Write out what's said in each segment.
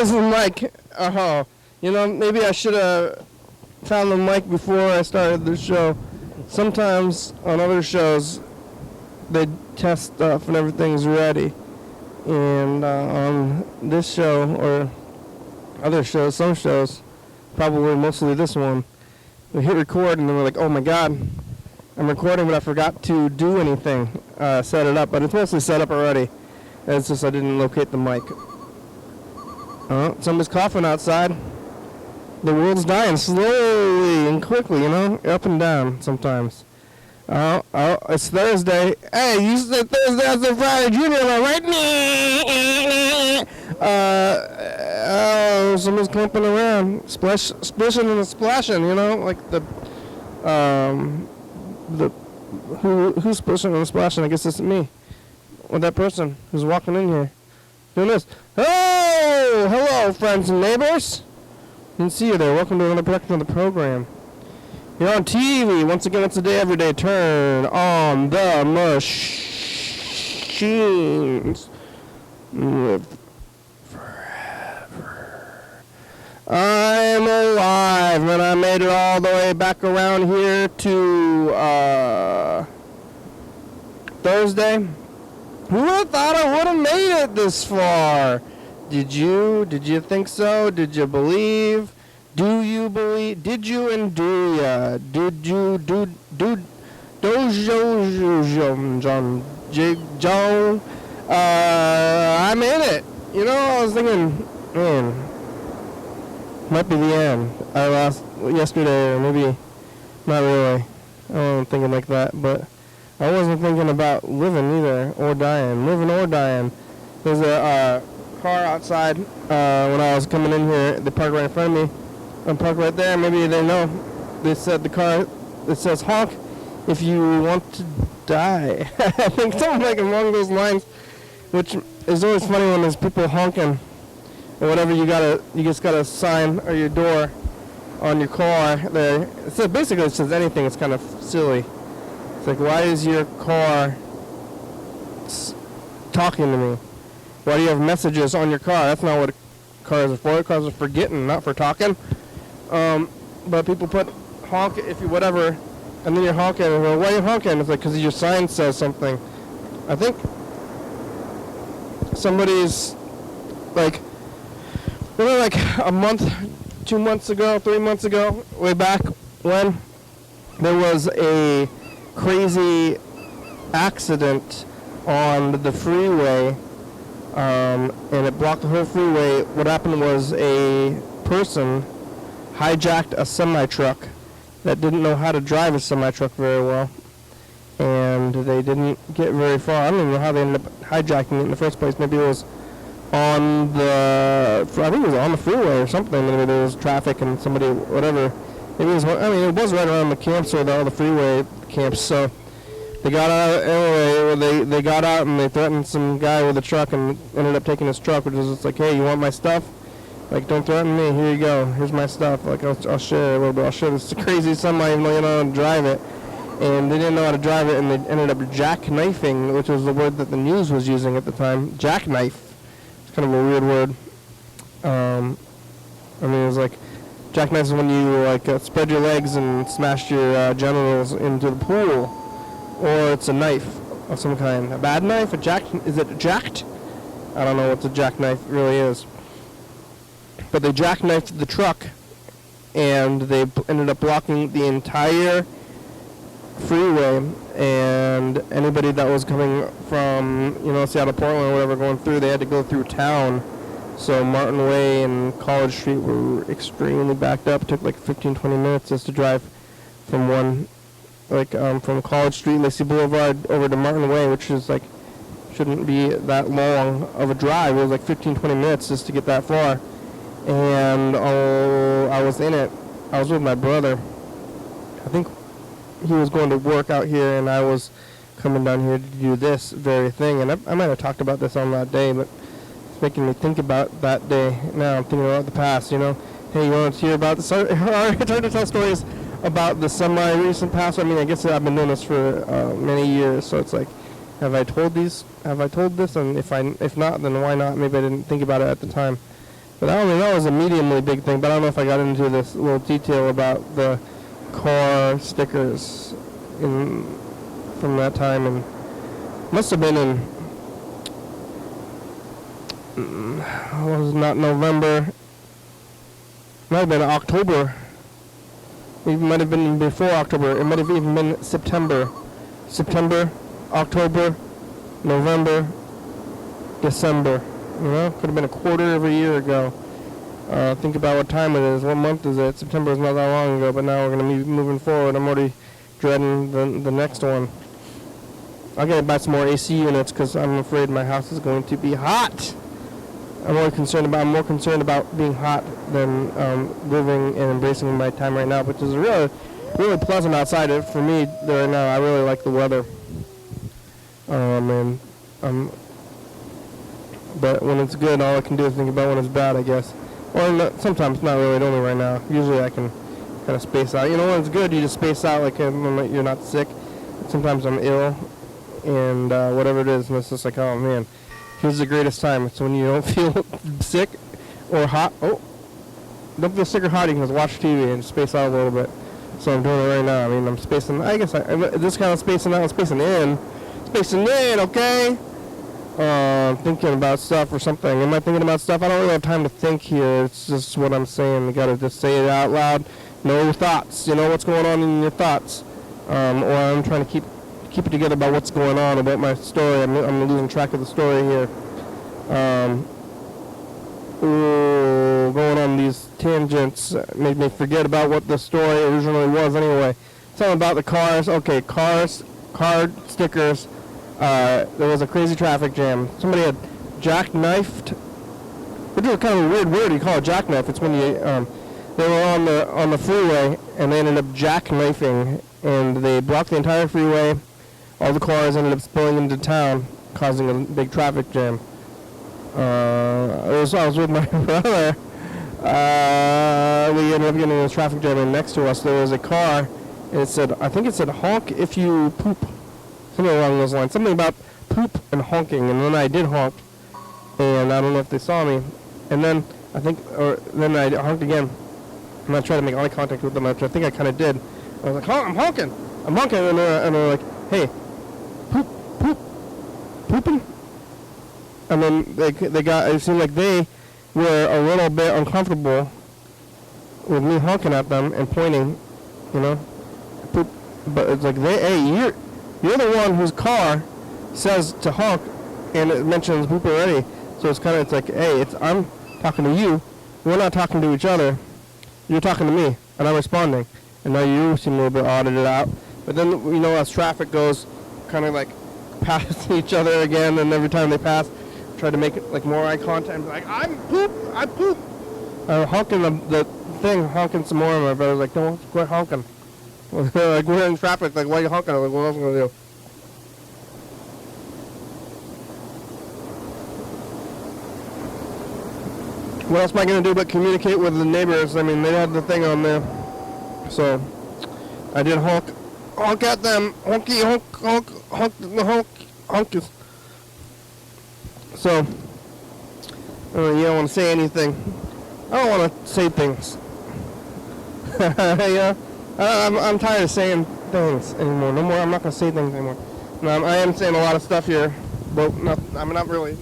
Where's the mic? Maybe I should have found the mic before I started the show. Sometimes on other shows, they test stuff and everything's ready. And on this show, or other shows, some shows, probably mostly this one, we hit record and then we're like, oh my god, I'm recording but I forgot to do anything, set it up, but it's mostly set up already. It's just I didn't locate the mic. Somebody's coughing outside. The world's dying slowly and quickly, up and down sometimes. It's Thursday. Hey, you said Thursday, I said Friday, Junior, am I right? Someone's clumping around, splishing and splashing, like who's splishing and splashing? I guess it's me. Or that person who's walking in here. Doing this. Oh, hello, friends and neighbors. Didn't see you there. Welcome to another production of the program. You're on TV. Once again, it's a day, every day. Turn on the machines. Live forever. I'm alive, and I made it all the way back around here to Thursday. Who would have thought I would have made it this far? Did you? Did you think so? Did you believe? Do you believe? Did you and do ya? Did you do I made it. I was thinking, man, might be the end. I lost yesterday, or maybe not really. I wasn't thinking like that, but I wasn't thinking about living either, or dying. Living or dying. There's a car outside when I was coming in here. They parked right in front of me. I'm parked right there. Maybe they know. They said the car, it says honk if you want to die. I think something like along those lines, which is always funny when there's people honking or whatever. You just got a sign or your door on your car there. It says, basically it says anything. It's kind of silly. It's like, why is your car talking to me? Why do you have messages on your car? That's not what cars are for. Cars are for getting, not for talking. But people put honk if you whatever, and then you're honking. And well, why are you honking? It's like, because your sign says something. I think somebody's like, maybe like a month, 2 months ago, 3 months ago, way back when, there was a crazy accident on the freeway, and it blocked the whole freeway. What happened was a person hijacked a semi-truck that didn't know how to drive a semi-truck very well, and they didn't get very far. I don't even know how they ended up hijacking it in the first place. Maybe it was on the freeway or something. Maybe there was traffic and somebody, whatever. Maybe it was, it was right around the camps or all the freeway camps, so they got out anyway. They got out and they threatened some guy with a truck and ended up taking his truck, which is just like, hey, you want my stuff? Like, don't threaten me. Here you go. Here's my stuff. Like, I'll share it a little bit. I'll show this crazy semi, even though you know how to drive it. And they didn't know how to drive it, and they ended up jackknifing, which was the word that the news was using at the time. Jackknife. It's kind of a weird word. It was like, jackknife is when you spread your legs and smash your genitals into the pool, or it's a knife of some kind. A bad knife? Is it jacked? I don't know what the jackknife really is. But they jackknifed the truck, and they ended up blocking the entire freeway, and anybody that was coming from, Seattle, Portland, or whatever, going through, they had to go through town. So Martin Way and College Street were extremely backed up. It took like 15-20 minutes just to drive from from College Street, Lacey Boulevard, over to Martin Way, which is shouldn't be that long of a drive. It was like 15-20 minutes just to get that far. And I was in it. I was with my brother. I think he was going to work out here, and I was coming down here to do this very thing. And I might have talked about this on that day, but it's making me think about that day. Now I'm thinking about the past, Hey, you want to hear about this? I tried to tell stories about the semi-recent past. I guess I've been doing this for many years, so it's like, have I told this? And if not, then why not? Maybe I didn't think about it at the time. But that was a mediumly big thing. But I don't know if I got into this little detail about the car stickers from that time, and must have been in was not November. Might have been October. It might have been before October. It might have even been September. September, October, November, December. You know, could have been a quarter of a year ago. Think about what time it is. What month is it? September is not that long ago, but now we're going to be moving forward. I'm already dreading the next one. I'm going to buy some more AC units because I'm afraid my house is going to be hot. I'm more concerned about being hot than living and embracing my time right now, which is really, really pleasant outside. For me, right now, I really like the weather. But when it's good, all I can do is think about when it's bad, I guess. Or not, sometimes, not really, only right now. Usually I can kind of space out. You know, when it's good, you just space out like when you're not sick. Sometimes I'm ill, and whatever it is, and it's just like, oh man, here's the greatest time. It's when you don't feel sick or hot. Oh, don't feel sick or hot, you can just watch TV and space out a little bit. So I'm doing it right now. I mean, I'm spacing, I guess this kind of spacing out, spacing in, okay? Thinking about stuff or something. Am I thinking about stuff? I don't really have time to think here. It's just what I'm saying. You gotta just say it out loud. Know your thoughts. You know what's going on in your thoughts. Or I'm trying to keep it together about what's going on about my story. I'm losing track of the story here. Going on these tangents made me forget about what the story originally was anyway. Something about the cars. Okay, cars, car stickers. There was a crazy traffic jam. Somebody had jackknifed, which is kind of a weird word. You call it jackknife. It's when you they were on the freeway and they ended up jackknifing, and they blocked the entire freeway. All the cars ended up spilling into town, causing a big traffic jam. I was with my brother. We ended up getting in this traffic jam, and next to us there was a car, and I think it said honk if you poop. Something along those lines. Something about poop and honking. And then I did honk. And I don't know if they saw me. And then then I honked again. And I tried to make eye contact with them, which I think I kind of did. I was like, I'm honking. I'm honking. And they're like, hey, pooping? And then it seemed like they were a little bit uncomfortable with me honking at them and pointing, you know. Poop. But it's like, you're the one whose car says to honk, and it mentions poop already. So it's like, hey, I'm talking to you. We're not talking to each other. You're talking to me, and I'm responding. And now you seem a little bit audited out. But then, you know, as traffic goes, kind of like past each other again, and every time they pass, try to make it like more eye contact. And be like, I poop. I'm honking the thing, honking some more. And my brother's like, don't quit honking. Like, we're in traffic, like, why are you honking? I'm like, what else am I going to do? What else am I going to do but communicate with the neighbors? I mean, they had the thing on there. So, I did honk at them. Honky, honk. So, you don't want to say anything. I don't want to say things. Yeah. I'm tired of saying things anymore. No more. I'm not going to say things anymore. No, I am saying a lot of stuff here, but I'm not really.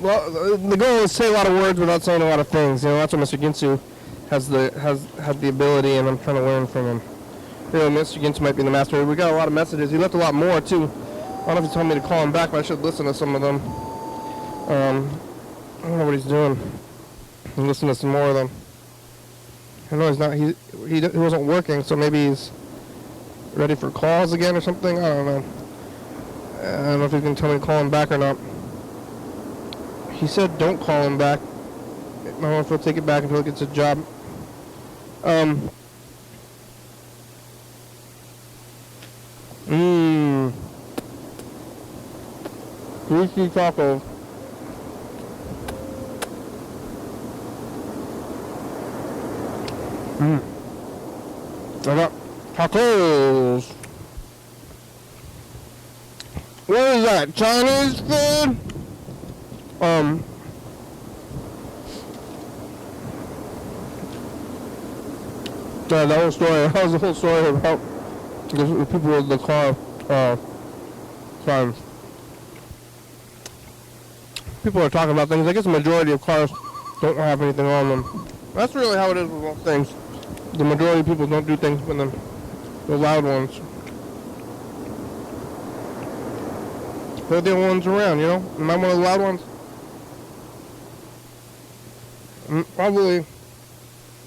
Well, the goal is to say a lot of words without saying a lot of things. You know, that's what Mr. Ginsu has had the ability, and I'm trying to learn from him. Really, Mr. Ginsu might be the master. We got a lot of messages. He left a lot more too. I don't know if he told me to call him back, but I should listen to some of them. I don't know what he's doing. And listen to some more of them. I know he's not. He wasn't working, so maybe he's ready for calls again or something. I don't know. I don't know if he can tell me to call him back or not. He said don't call him back. I don't know if he'll take it back until he gets a job. Greasy tacos. I got tacos. What is that? Chinese food? That whole story. That was the whole story about the people with the car signs. People are talking about things. I guess the majority of cars don't have anything on them. That's really how it is with most things. The majority of people don't do things with them. The loud ones. They're the only ones around, you know? Am I one of the loud ones? Probably.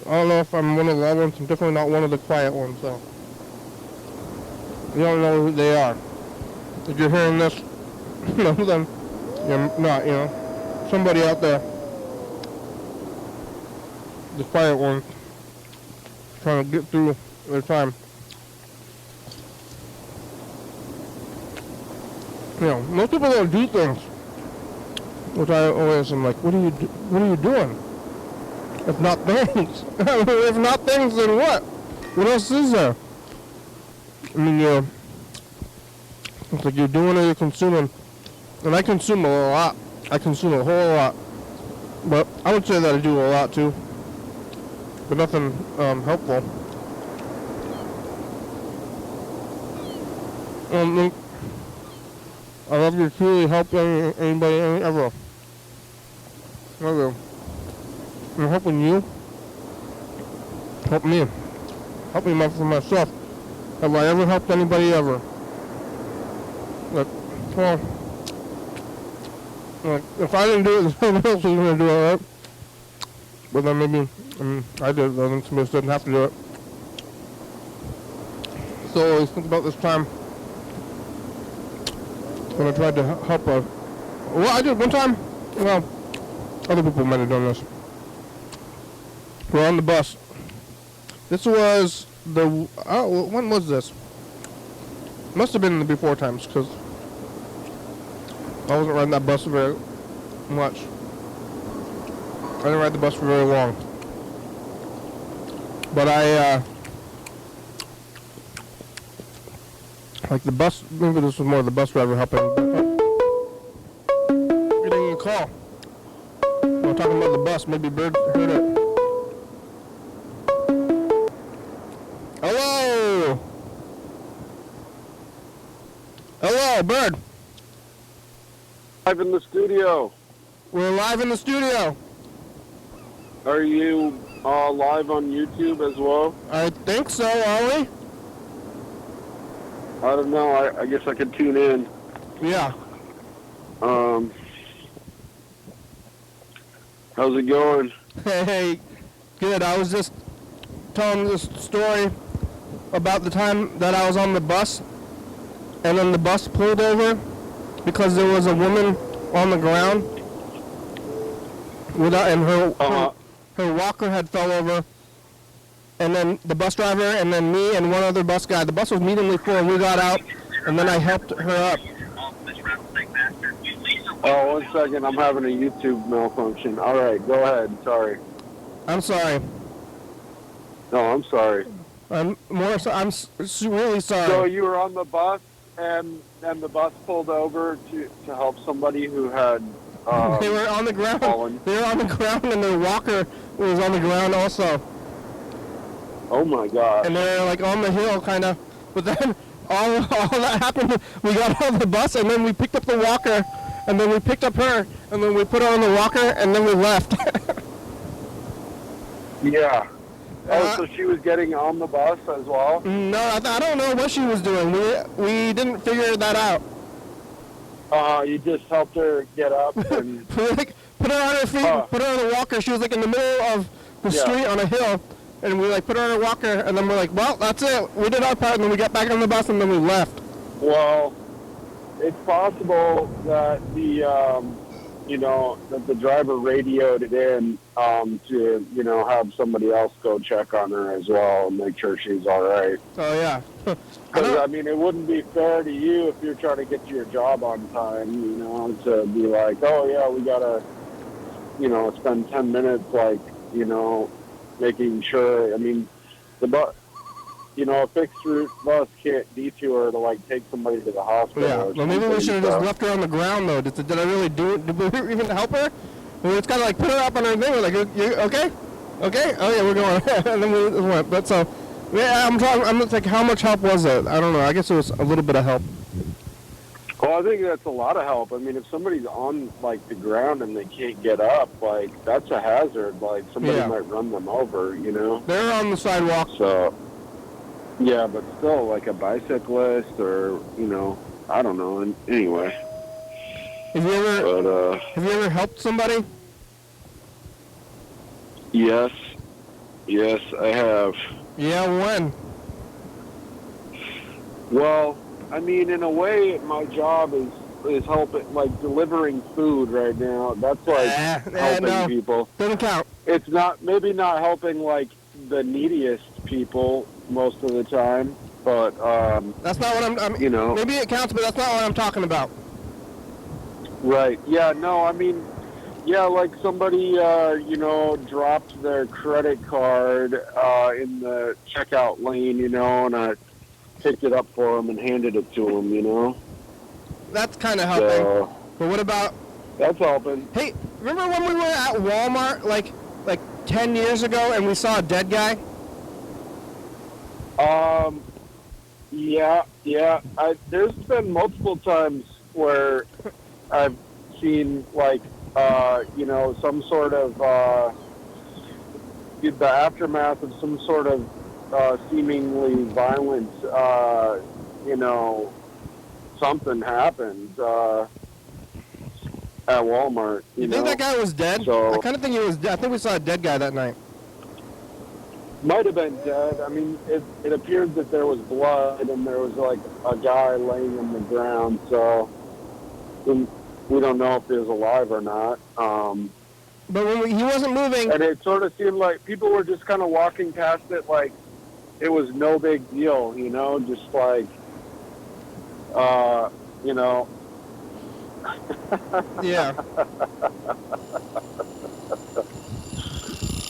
I don't know if I'm one of the loud ones. I'm definitely not one of the quiet ones, so. You don't know who they are. If you're hearing this, no, then you're not, you know. Somebody out there. The quiet one. Trying to get through their time. You know, most people don't do things. Which I always am like, what are you doing? If not things. If not things, then what? What else is there? I mean, it's like you're doing or you're consuming. And I consume a lot. I consume a whole lot. But I would say that I do a lot too. But nothing helpful. I love you truly help anybody ever. Ever. I'm helping you. Help me. Help me for myself. Have I ever helped anybody ever? Like, well, like if I didn't do it, then someone else was going to do it, right? But then maybe I did it, then somebody else didn't have to do it. So always think about this time when I tried to help a... Well, I did one time. Well, other people might have done this. We're on the bus. This was the... when was this? Must have been the before times, because I wasn't riding that bus very much. I didn't ride the bus for very long. But like the bus, maybe this was more the bus driver helping. Getting a call. I'm talking about the bus, maybe Bird heard it. Hello! Hello, Bird. Live in the studio. We're live in the studio. Are you live on YouTube as well? I think so, are we? I don't know. I guess I could tune in. Yeah. How's it going? Hey, good. I was just telling this story about the time that I was on the bus, and then the bus pulled over because there was a woman on the ground without, and her walker had fell over, and then the bus driver and then me and one other bus guy. The bus was mediumly full, and we got out, and then I helped her up. Oh, 1 second. I'm having a YouTube malfunction. All right, go ahead. Sorry. I'm sorry. No, I'm sorry. I'm really sorry. So you were on the bus, and the bus pulled over to help somebody who had they were on the ground. fallen. They were on the ground, and their walker was on the ground also. Oh my God. And they're like on the hill, kind of. But then all that happened. We got on the bus, and then we picked up the walker, and then we picked up her, and then we put her on the walker, and then we left. Yeah. Oh, so she was getting on the bus as well? No, I don't know what she was doing. We didn't figure that out. You just helped her get up and... We like put her on her feet, put her on a walker. She was like in the middle of the street on a hill, and we like put her on a walker, and then we're like, well, that's it. We did our part, and then we got back on the bus, and then we left. Well, it's possible that that the driver radioed it in to, have somebody else go check on her as well and make sure she's all right. Oh, yeah. Because, it wouldn't be fair to you if you're trying to get to your job on time, to be like, oh, yeah, we got to, spend 10 minutes, making sure. The bus, a fixed route bus can't detour to, take somebody to the hospital. Yeah, well, maybe we should have just left her on the ground, though. Did I really do it? Did we even help her? We just kind of, put her up on her thing. We're like, you okay? Okay. Oh yeah, we're going. And then we went. But so, yeah, I'm talking. I'm like, how much help was it? I don't know. I guess it was a little bit of help. Well, I think that's a lot of help. I mean, if somebody's on, like, the ground and they can't get up, like, that's a hazard. Like, somebody Yeah. might run them over, you know? They're on the sidewalk. So, yeah, but still, like a bicyclist or, you know, I don't know. And anyway. Have you ever helped somebody? Yes. Yes, I have. Yeah, when? Well, I mean, in a way, my job is helping, like, delivering food right now. That's like helping no. people. Doesn't count. It's maybe not helping, like, the neediest people most of the time, but That's not what I'm. you know. Maybe it counts, but that's not what I'm talking about. Right. Yeah. No. I mean, yeah. Like somebody, you know, dropped their credit card in the checkout lane, you know, and I picked it up for them and handed it to them, you know. That's kind of helping. So, but what about? that's helping. Hey, remember when we were at Walmart like 10 years ago and we saw a dead guy? Yeah. There's been multiple times where I've seen, like, you know, some sort of, the aftermath of some sort of seemingly violent, you know, something happened at Walmart. You know? think that guy was dead? So, I kind of think he was dead. I think we saw a dead guy that night. might have been dead. I mean, it appeared that there was blood and there was, like, a guy laying on the ground, so we don't know if he was alive or not. But when he wasn't moving. And it sort of seemed like people were just kind of walking past it like it was no big deal, you know, just like, you know. Yeah.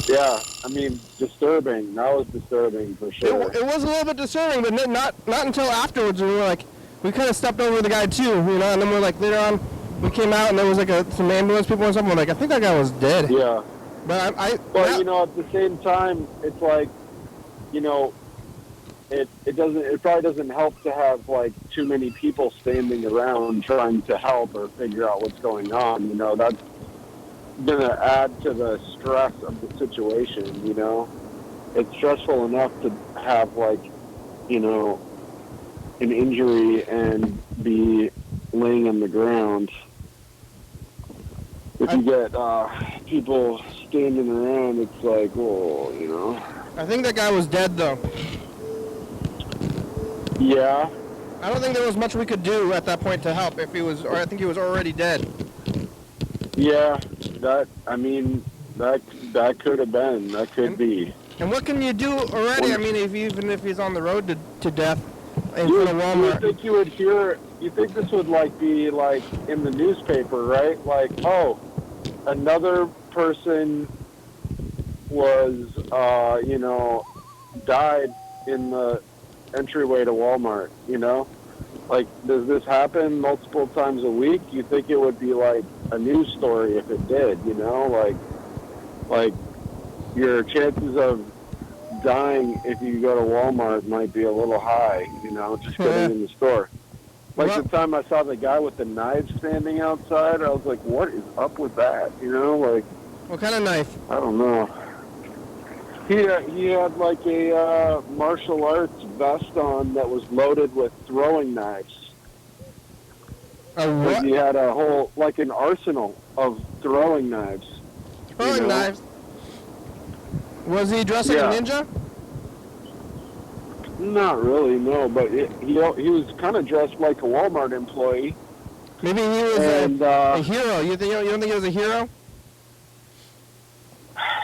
Yeah, I mean, disturbing. That was disturbing for sure. It was a little bit disturbing, but not until afterwards. We were like, we kind of stepped over the guy too, you know, and then we're like, later on, we came out and there was like some ambulance people and something. We're like, I think that guy was dead. Yeah. But But you know, at the same time, it's like, you know, it probably doesn't help to have like too many people standing around trying to help or figure out what's going on. You know, that's gonna add to the stress of the situation. You know, it's stressful enough to have, like, you know, an injury and be laying on the ground. If you get people standing around, it's like, well, you know. I think that guy was dead though. Yeah. I don't think there was much we could do at that point to help if he was, or I think he was already dead. Yeah, that could have been. That could be. And what can you do already? I mean, even if he's on the road to death in You front of Walmart. think you would hear? You think this would like be like in the newspaper, right? Like, oh, another person was, you know, died in the entryway to Walmart. You know, like, does this happen multiple times a week? You think it would be like a news story if it did? You know, like your chances of dying if you go to Walmart might be a little high, you know, just getting in the store. Like the time I saw the guy with the knife standing outside, I was like, what is up with that? You know, like... What kind of knife? I don't know. He had like a martial arts vest on that was loaded with throwing knives. A what? Like he had a whole, like an arsenal of throwing knives. Throwing knives? Was he dressed like a ninja? Not really, no. But he was kind of dressed like a Walmart employee. Maybe he was a hero. You don't think he was a hero?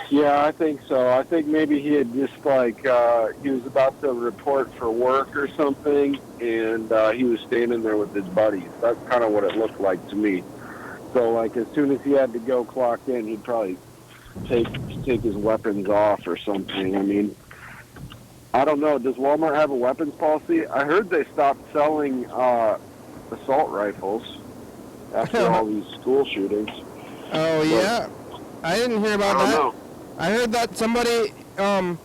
Yeah, I think so. I think maybe he had just like he was about to report for work or something, and he was standing there with his buddies. That's kind of what it looked like to me. So like as soon as he had to go clock in, he'd probably take his weapons off or something. I mean, I don't know. Does Walmart have a weapons policy? I heard they stopped selling assault rifles after all these school shootings. Oh, yeah. I didn't hear about that. I don't know. I heard that somebody, there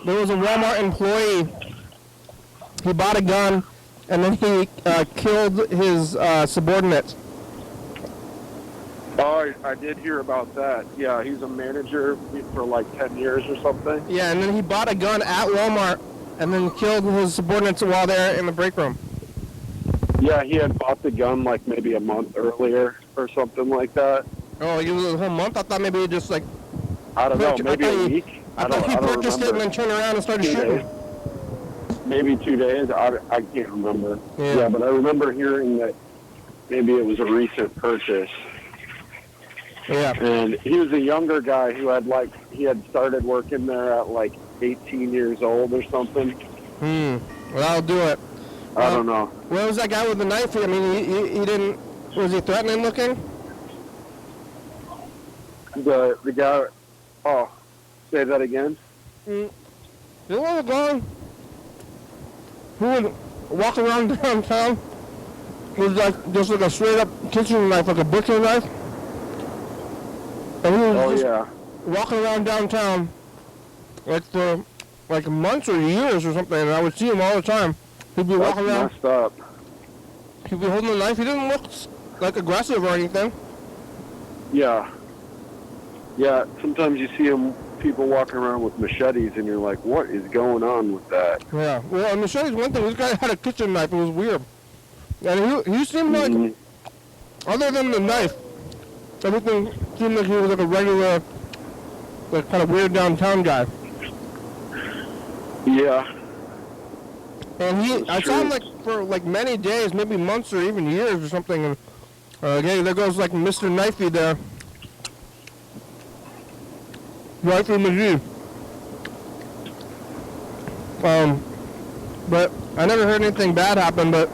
was a Walmart employee. He bought a gun, and then he killed his subordinates. Oh, I did hear about that. Yeah, he's a manager for like 10 years or something. Yeah, and then he bought a gun at Walmart, and then killed his subordinates while they're in the break room. Yeah, he had bought the gun like maybe a month earlier or something like that. Oh, he was a whole month? I thought maybe he just like... I don't know, maybe a week. I thought he purchased it and then turned around and started shooting. Maybe 2 days. I can't remember. Yeah, but I remember hearing that maybe it was a recent purchase. Yeah. And he was a younger guy who he had started working there at like 18 years old or something. Well, that'll do it. I don't know. Where was that guy with the knife? I mean, he didn't... Was he threatening looking? The guy... Oh, say that again? There was a guy who would walk around downtown with like just like a straight up kitchen knife, like a butcher knife. And he was just walking around downtown like for like months or years or something, and I would see him all the time. He'd be walking around. Messed up. He'd be holding a knife. He didn't look like aggressive or anything. Yeah. Yeah, sometimes you see people walking around with machetes, and you're like, what is going on with that? Yeah. Well, a machete's one thing. This guy had a kitchen knife. It was weird. And he seemed like, other than the knife, everything seemed like he was like a regular, like kind of weird downtown guy. Yeah. And I saw him like for like many days, maybe months or even years or something. And okay, there goes like Mr. Knifey there. Knifey McGee. But I never heard anything bad happen, but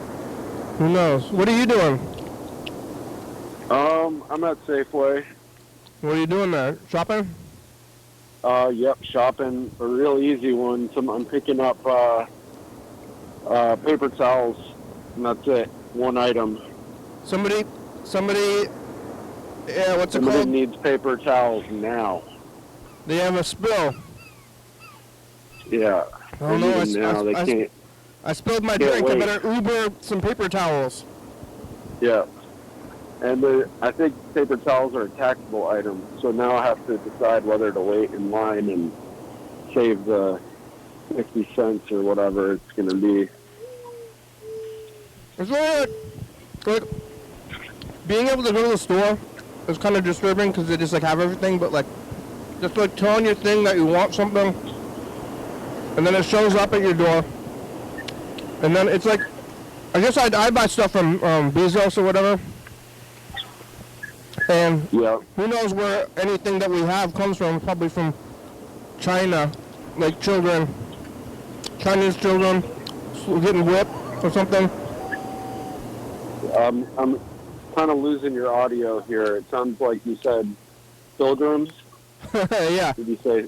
who knows? What are you doing? I'm at Safeway. What are you doing there? Shopping? Yep, shopping. A real easy one. I'm picking up paper towels, and that's it. One item. Somebody, yeah, what's it Somebody called? needs paper towels now. They have a spill. Yeah. Oh no, they can't. I spilled my Can't drink. wait. I better Uber some paper towels. Yeah. And I think paper towels are a taxable item, so now I have to decide whether to wait in line and save the 50 cents or whatever it's going to be. It's really like being able to go to the store is kind of disturbing because they just like have everything, but like just like telling your thing that you want something, and then it shows up at your door, and then it's like, I guess I buy stuff from Bezos or whatever. And who knows where anything that we have comes from, probably from China, like Chinese children getting whipped or something. I'm kind of losing your audio here. It sounds like you said pilgrims. Yeah. Did you say?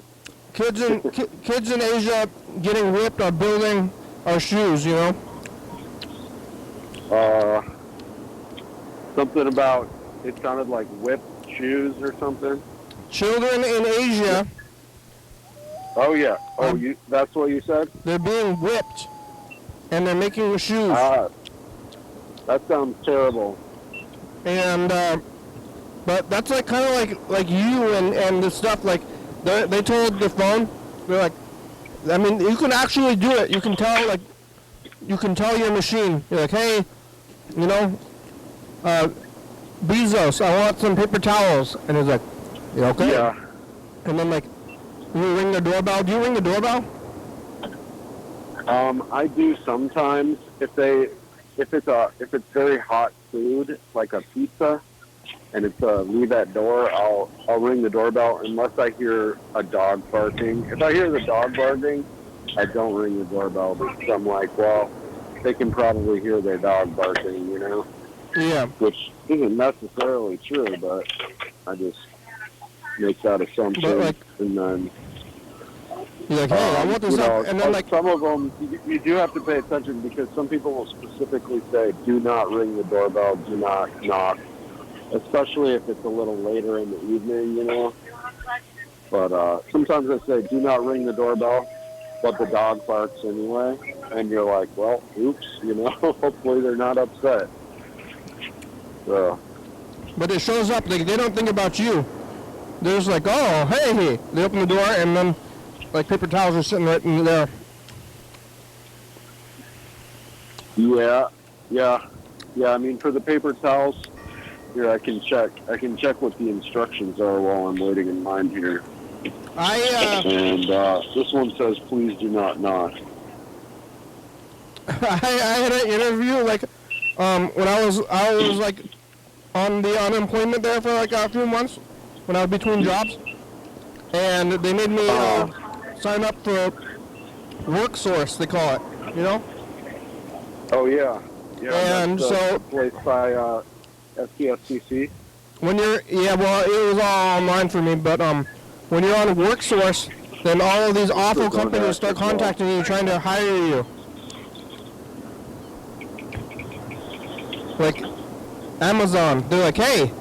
Kids in Asia getting whipped or building our shoes, you know? Something about... It sounded like whipped shoes or something. Children in Asia. Oh, yeah. That's what you said? They're being whipped. And they're making shoes. That sounds terrible. And, but that's like kind of like you and the stuff, like, they told the phone, they're like, I mean, you can actually do it. You can tell your machine, you're like, hey, you know, Bezos, I want some paper towels. And he's like, you okay? Yeah. And then like, you ring the doorbell. Do you ring the doorbell? I do sometimes. If it's very hot food, like a pizza, and it's leave at door, I'll ring the doorbell unless I hear a dog barking. If I hear the dog barking, I don't ring the doorbell because I'm like, well, they can probably hear their dog barking, you know? Yeah. Which isn't necessarily true, but I just make that assumption. But like, and then you're like, hey, I want this up. And then like, some of them, you do have to pay attention because some people will specifically say, do not ring the doorbell, do not knock, especially if it's a little later in the evening, you know. But sometimes I say, do not ring the doorbell, but the dog barks anyway. And you're like, well, oops, hopefully they're not upset. So. But it shows up, they don't think about you. They're just like, oh, hey. They open the door, and then, like, paper towels are sitting right in there. Yeah. I mean, for the paper towels, here, I can check what the instructions are while I'm waiting in line here. And this one says, please do not knock. I had an interview, like, when I was like, on the unemployment there for, like, a few months, when I was between jobs. And they made me sign up for WorkSource, they call it, Oh, yeah. And that's, so... placed by SPSCC. When you're... Yeah, well, it was all online for me, but when you're on WorkSource, then all of these awful companies start contacting you trying to hire you. Like Amazon. They're like, hey,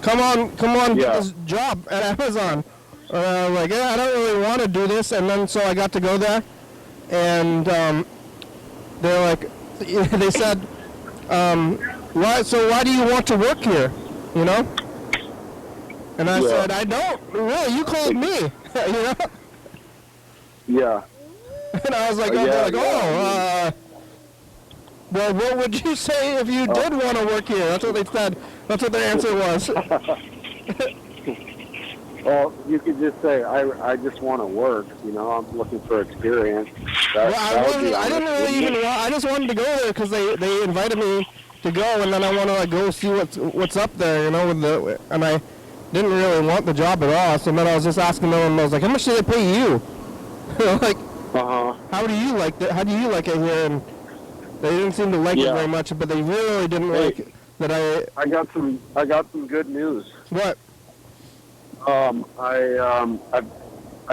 come on, get this job at Amazon. Like, yeah, I don't really want to do this. And then so I got to go there. And they're like... They said, why do you want to work here, And I said, I don't, really, you called me, Yeah. And I was like, well, what would you say if you did want to work here? That's what they said. That's what their answer was. Well, you could just say, I just want to work, I'm looking for experience. I didn't really even want, I just wanted to go there because they invited me to go, and then I want to, like, go see what's up there, and I didn't really want the job at all, so then I was just asking them, and I was like, how much do they pay you? Like, how do you like it here? And they didn't seem to like it very much, but they really didn't like that I got some good news. What? I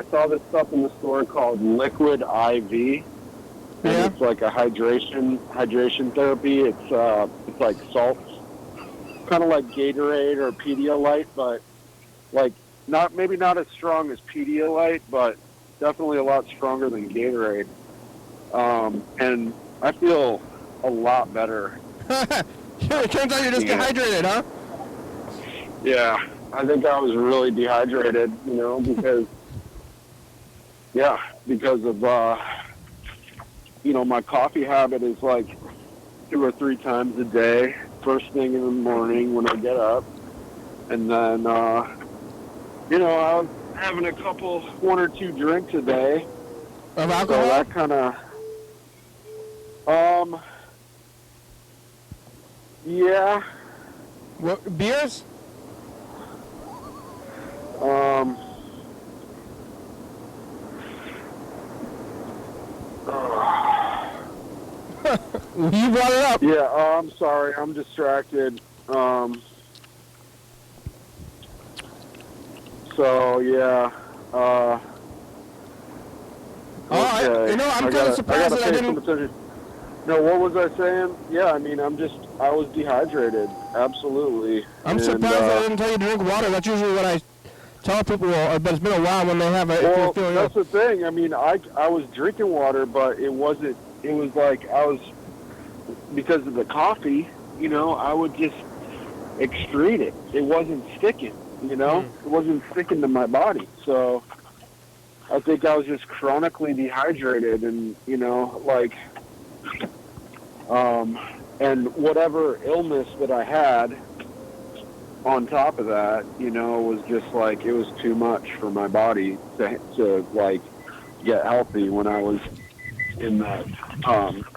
saw this stuff in the store called Liquid IV, and it's like a hydration therapy. It's like salts, kind of like Gatorade or Pedialyte, but like maybe not as strong as Pedialyte, but definitely a lot stronger than Gatorade. And I feel a lot better. It turns out you're just dehydrated, huh? Yeah. I think I was really dehydrated, because of, my coffee habit is like 2 or 3 times a day, first thing in the morning when I get up. And then, I was having 1 or 2 drinks a day. Of alcohol? So that kind of, yeah. What, beers? You brought it up. Yeah, I'm sorry. I'm distracted. So, yeah. Okay. I'm kind of surprised that I didn't... No, what was I saying? Yeah, I mean, I was dehydrated. Absolutely. I'm surprised I didn't tell you to drink water. That's usually what I tell people, but it's been a while when they have it. Well, that's the thing. I mean, I was drinking water, but it was like I was, because of the coffee, I would just excrete it. It wasn't sticking, It wasn't sticking to my body. So I think I was just chronically dehydrated and, and whatever illness that I had on top of that, was just like, it was too much for my body to like get healthy when I was in that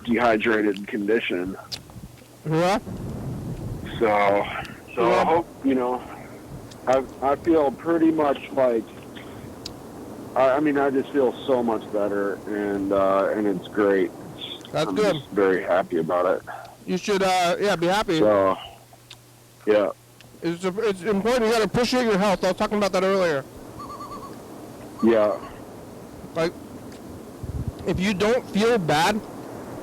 dehydrated condition. Yeah. So I hope, I feel pretty much like, I mean, I just feel so much better, and it's great. I'm good. Just very happy about it. You should, be happy. So, yeah. It's important. You got to appreciate your health. I was talking about that earlier. Yeah. Like, if you don't feel bad,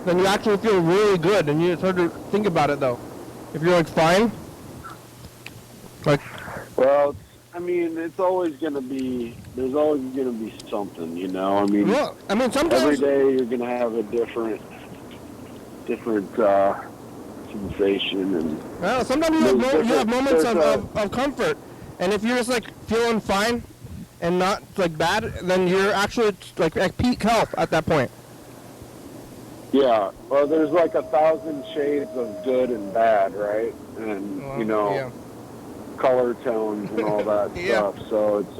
then you actually feel really good, and it's hard to think about it, though. If you're, like, fine, like... Well, I mean, it's always going to be, there's always going to be something, you know? I mean, Well, I mean, every sometimes. day you're going to have a different sensation. And Well, sometimes you have moments of comfort, and if you're just like feeling fine and not like bad, then you're actually like at peak health at that point. yeah, well, there's like 1,000 shades of good and bad, right? And, Well, you know, yeah. color tones and all that Yeah. stuff. So it's,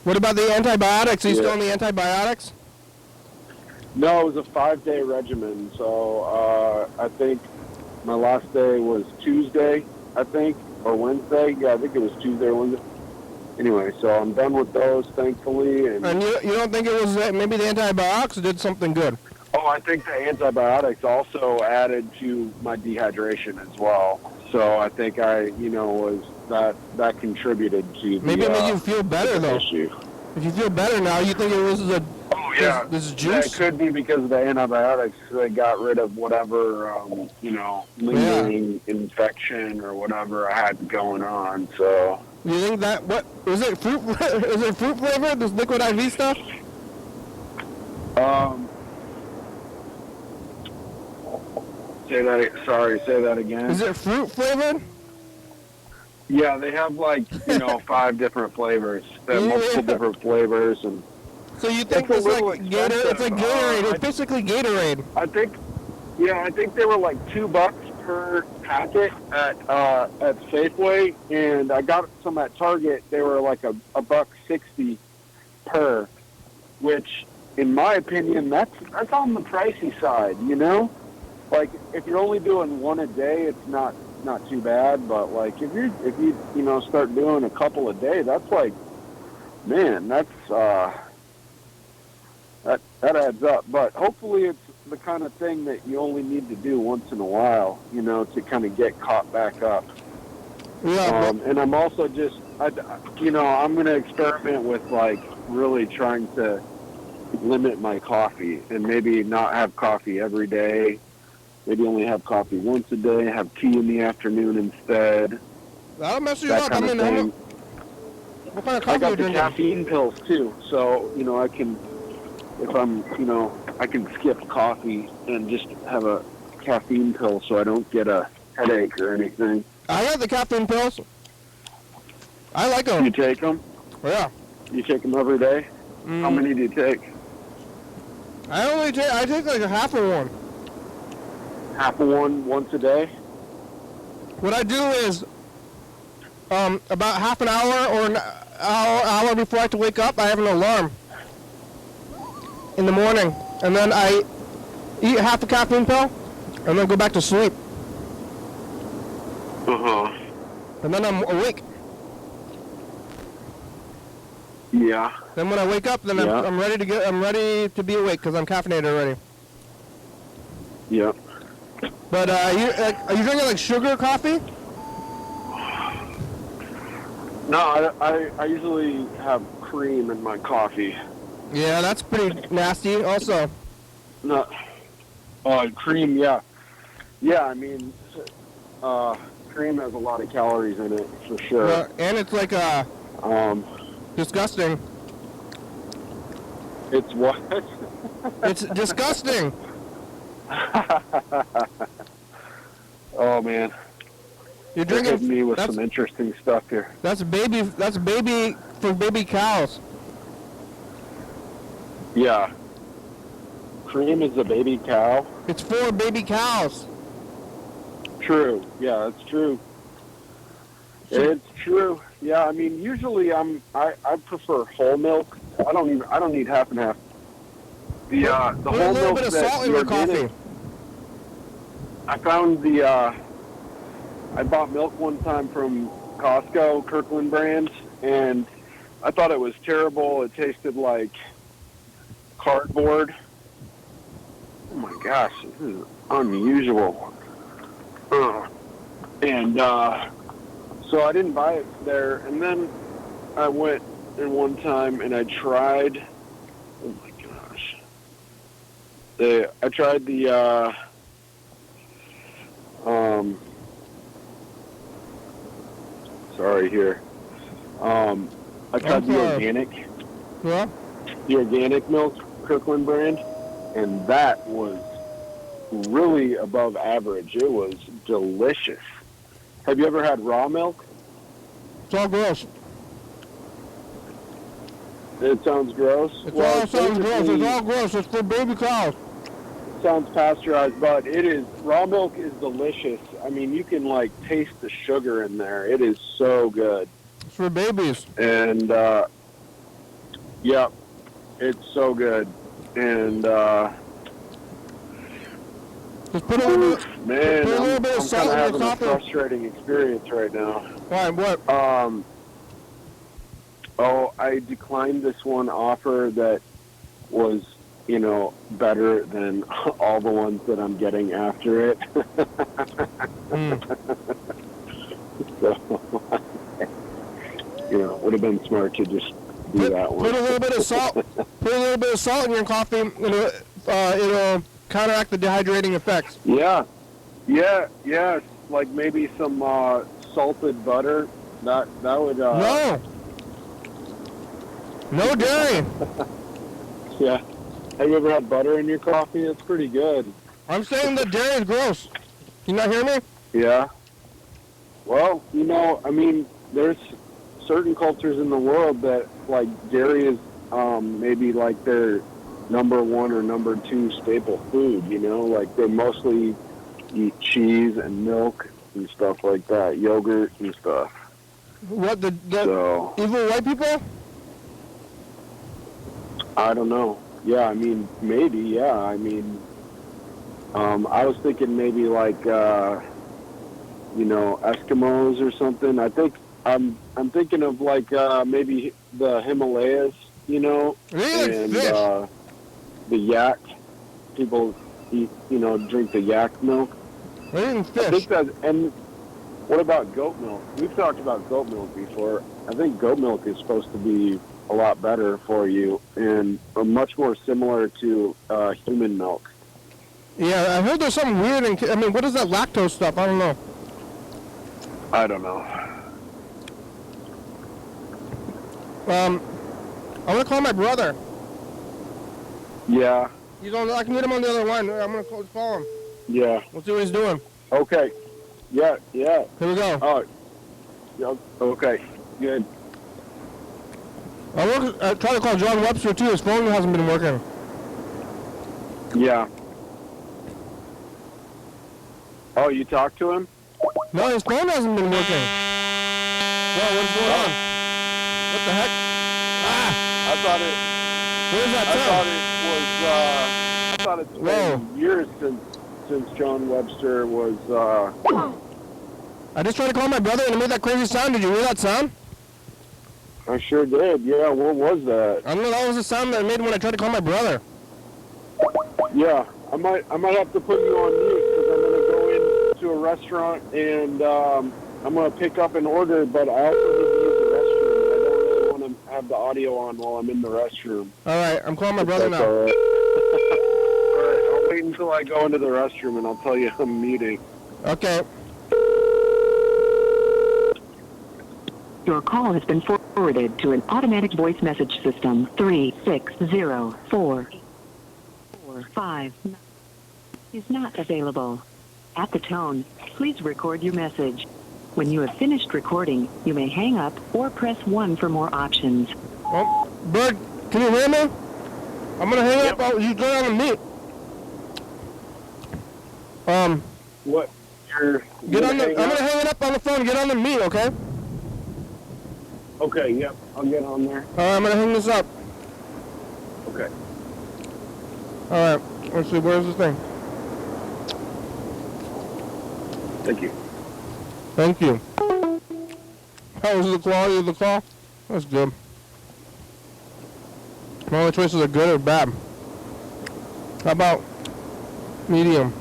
What about the antibiotics? Are you Yeah. still on the antibiotics? no, it was a 5-day regimen. So I think my last day was Tuesday, I think, or Wednesday. Yeah, I think it was Tuesday or Wednesday. Anyway, so I'm done with those, thankfully. And you don't think it was maybe the antibiotics did something good? Oh, I think the antibiotics also added to my dehydration as well. So I think was that contributed to the, Maybe it made you feel better though. issue. If you feel better now, you think it was Oh yeah, this That juice? could be because of the antibiotics. They got rid of whatever lingering infection or whatever I had going on. So You think that what is it fruit? Is it fruit flavored? This liquid IV stuff? say that again. Is it fruit flavored? Yeah, they have 5 different flavors. They have Yeah. multiple different flavors, and So you think It's a it's like little Gatorade? It's like expensive. Gatorade. It's basically Gatorade. I think they were like $2 per packet at Safeway, and I got some at Target. They were like a $1.60 per, which, in my opinion, that's on the pricey side. You know, like if you're only doing one a day, it's not too bad. But like if you start doing a couple a day, that's like, man, that's that adds up. But hopefully it's the kind of thing that you only need to do once in a while, to kind of get caught back up. Yeah. And I'm also I'm going to experiment with really trying to limit my coffee and maybe not have coffee every day. Maybe only have coffee once a day, have tea in the afternoon instead. That'll mess you That up. kind of thing. What kind of I coffee are got you the drinking? caffeine pills too, so I can, if I'm, I can skip coffee and just have a caffeine pill so I don't get a headache or anything. I got the caffeine pills. I like Do them. you take them? Yeah. You take them every day? How many do you take? I take like a half of one. Half of one once a day? What I do is, about half an hour or an hour before I have to wake up, I have an alarm in the morning, and then I eat half a caffeine pill, and then go back to sleep, and then I'm awake. Yeah. Then when I wake up, then Yeah. I'm ready to be awake because I'm caffeinated already. Yep. But are you drinking like sugar coffee? No, I usually have cream in my coffee. Yeah, that's pretty nasty. Also, No. Cream, yeah. Yeah, I mean, cream has a lot of calories in it, for sure. and it's like disgusting. It's what? It's disgusting. Oh, man. You're You're drinking. hitting me with That's some interesting stuff here. baby for baby cows. Yeah. Cream is a baby cow. It's for baby cows. True. Yeah, that's true. It's true. Yeah, I mean, usually I prefer whole milk. I don't need half and half. The Put a whole little milk bit of that salt in your you're getting- coffee. I found I bought milk one time from Costco, Kirkland brands, and I thought it was terrible. It tasted like cardboard. Oh my gosh, this is unusual. And so I didn't buy it there. And then I went in one time and I tried. Oh my gosh. I tried the Sorry here. I've had the organic. Yeah? The organic milk, Kirkland brand, and that was really above average. It was delicious. Have you ever had raw milk? It's all gross. It sounds gross. It's all sounds gross. It's all gross. It's for baby cows. Sounds pasteurized, but it is. Raw milk is delicious. I mean, you can like taste the sugar in there. It is so good. It's for babies. And yeah, it's so good. And just put a little bit. Man, put a little bit of I'm salt in your having a coffee. frustrating experience right now. Why? What? Oh, I declined this one offer that was, you know, better than all the ones that I'm getting after it. So, you know, it would have been smart to just do that one. Put a little bit of salt. Put a little bit of salt in your coffee. It'll counteract the dehydrating effects. Yeah. Like maybe some salted butter. That would. No dairy. Yeah. Have you ever had butter in your coffee? It's pretty good. I'm saying that dairy is gross. You not hear me? Yeah. Well, you know, I mean, there's certain cultures in the world that like dairy is maybe like their number one or number two staple food. You know, like they mostly eat cheese and milk and stuff like that, yogurt and stuff. What the so, evil white people? I don't know. Yeah, I mean, maybe. Yeah, I mean, I was thinking maybe like, you know, Eskimos or something. I think I'm thinking of like maybe the Himalayas, you know, and the yak. People eat, you know, drink the yak milk. Fish. I think that. And what about goat milk? We've talked about goat milk before. I think goat milk is supposed to be a lot better for you and much more similar to human milk. Yeah, I heard there's something weird I mean, what is that lactose stuff? I don't know. I don't know. I'm gonna call my brother. Yeah. I can get him on the other line. I'm gonna call him. Yeah. We'll see what he's doing. Okay. Yeah. Here we go. Oh. Yeah. Okay. Good. I tried to call John Webster too. His phone hasn't been working. Yeah. Oh, you talked to him? No, his phone hasn't been working. Whoa, what's going on? What the heck? Ah! I thought it. Where's that I thought it's been years since John Webster was. I just tried to call my brother and it made that crazy sound. Did you hear that sound? I sure did. Yeah. What was that? I don't know. That was the sound that I made when I tried to call my brother. Yeah. I might have to put you on mute because I'm gonna go into a restaurant and I'm gonna pick up an order, but I also need to use the restroom. I don't really want to have the audio on while I'm in the restroom. All right, I'm calling my brother now. All right. All right, I'll wait until I go into the restroom and I'll tell you I'm muting. Okay. Your call has been forwarded to an automatic voice message system. 3604459 is not available. At the tone, please record your message. When you have finished recording, you may hang up or press 1 for more options. Oh, Bird, can you hear me? I'm gonna hang up. You go on the meet. What? I'm gonna hang it up on the phone. Get on the meet, okay? Okay. Yep. I'll get on there. All right, I'm gonna hang this up. Okay. All right. Let's see. Where's the thing? Thank you. Thank you. How was the quality of the call? That's good. My only choices are good or bad. How about medium?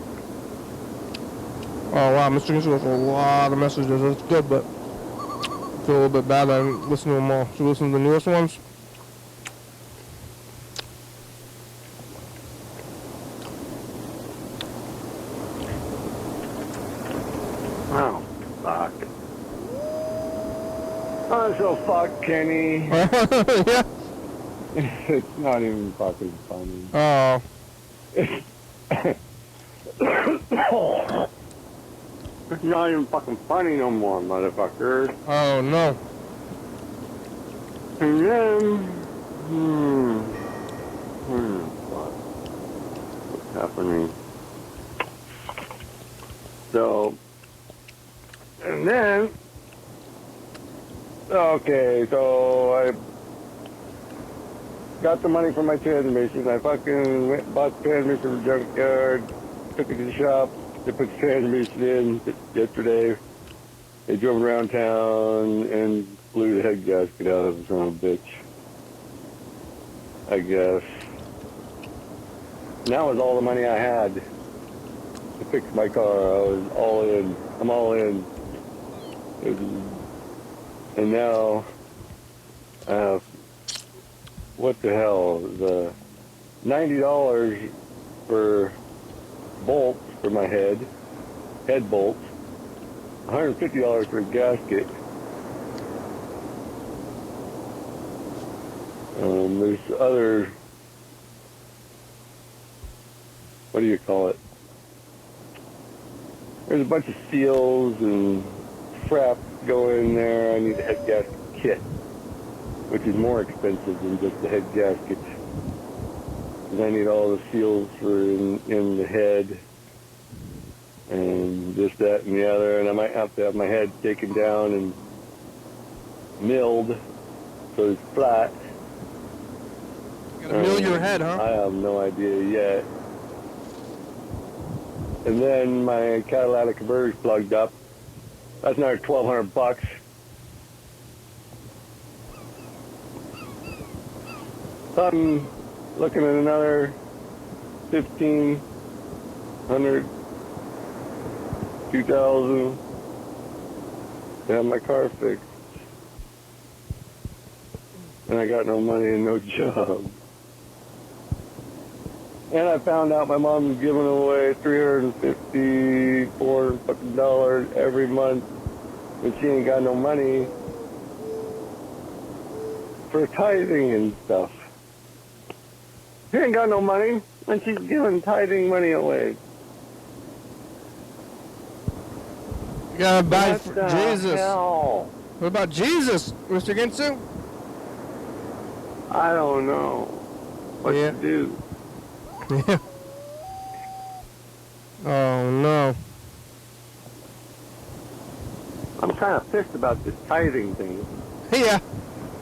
Oh wow, Mr. Ginsburg has a lot of messages. That's good, but I feel a little bit bad. I didn't listen to them all. Should we listen to the newest ones? Oh, fuck. so fucked, Kenny. Yeah. It's not even fucking funny. Oh. It's not even fucking funny no more, motherfucker. Oh no. And then, what's happening? So, and then, okay, so I got the money for my transmission. I fucking went, bought the transmission from the junkyard, took it to the shop. They put the transmission in yesterday. They drove around town and blew the head gasket out of the son of a bitch. I guess. And that was all the money I had to fix my car. I was all in. I'm all in. And now, what the hell? The $90 for bolts for my head bolts. $150 for a gasket. There's other, what do you call it? There's a bunch of seals and crap going in there. I need a head gasket kit, which is more expensive than just the head gasket. Because I need all the seals for in the head. And this, that, and the other, and I might have to have my head taken down and milled so it's flat. You gotta mill your head, huh? I have no idea yet. And then my catalytic converter's plugged up. That's another $1,200. So I'm looking at another $1,500. 2,000 to have my car fixed. And I got no money and no job. And I found out my mom's giving away $350, $400 every month when she ain't got no money for tithing and stuff. She ain't got no money and she's giving tithing money away. You gotta buy What the Jesus. hell? What about Jesus, Mr. Ginsu? I don't know what to do. Yeah. Oh no. I'm kind of pissed about this tithing thing. Yeah.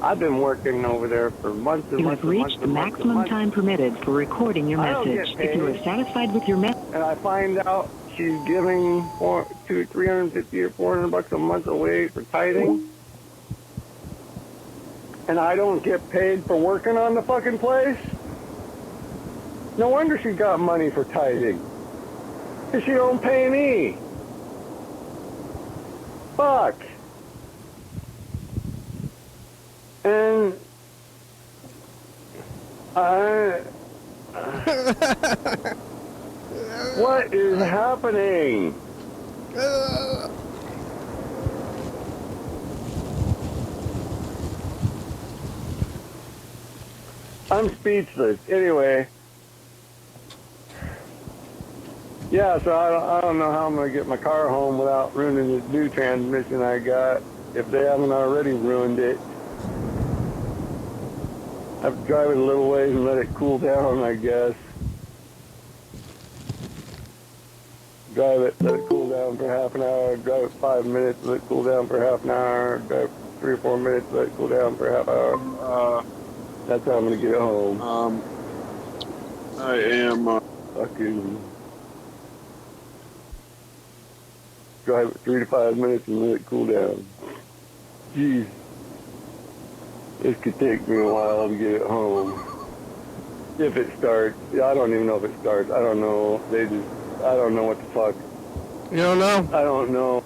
I've been working over there for months and You months have and reached months the and months and maximum months. time permitted for recording your I don't get message. If you are paid. satisfied with your message, And I find out she's giving $350 or $400 a month away for tithing. And I don't get paid for working on the fucking place. No wonder she got money for tithing. Because she don't pay me. Fuck. And what is happening? I'm speechless. Anyway. Yeah, so I don't know how I'm going to get my car home without ruining this new transmission I got, if they haven't already ruined it. I have to drive it a little ways and let it cool down, I guess. Drive it, let it cool down for half an hour, drive it 5 minutes, let it cool down for half an hour, drive it 3 or 4 minutes, let it cool down for half an hour. That's how I'm going to get it home. I am Fucking drive it 3 to 5 minutes and let it cool down. Jeez. This could take me a while to get it home. If it starts. I don't even know if it starts. I don't know. I don't know what the fuck. You don't know? I don't know.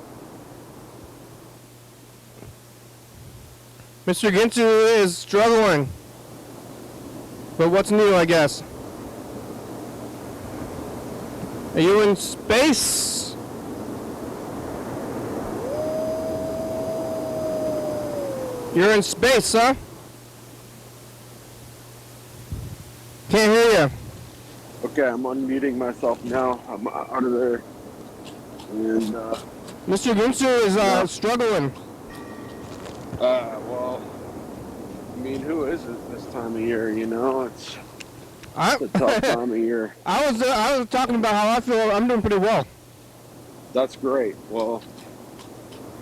Mr. Ginsu is struggling. But what's new, I guess? Are you in space? You're in space, huh? Can't hear you. Okay, I'm unmuting myself now. I'm out of there. And, Mr. Gunsu is No. struggling. well, I mean, who is it this time of year, you know? It's I, a tough time of year. I was talking about how I feel. I'm doing pretty well. That's great. Well,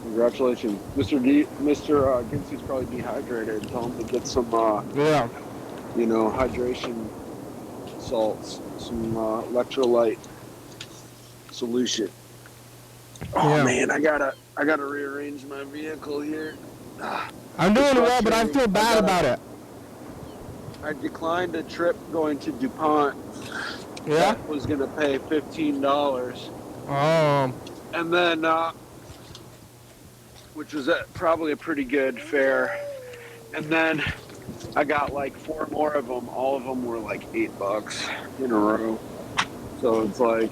congratulations. Mr. Gincy's probably dehydrated. Tell him to get some, Yeah. you know, hydration salts, some electrolyte solution. Oh Yeah. man, I gotta rearrange my vehicle here. I'm doing It's well, but I frustrating. feel bad about it. I declined a trip going to DuPont. Yeah? That was gonna pay $15, and then which was probably a pretty good fare. And then I got like 4 more of them. All of them were like $8 in a row. So it's like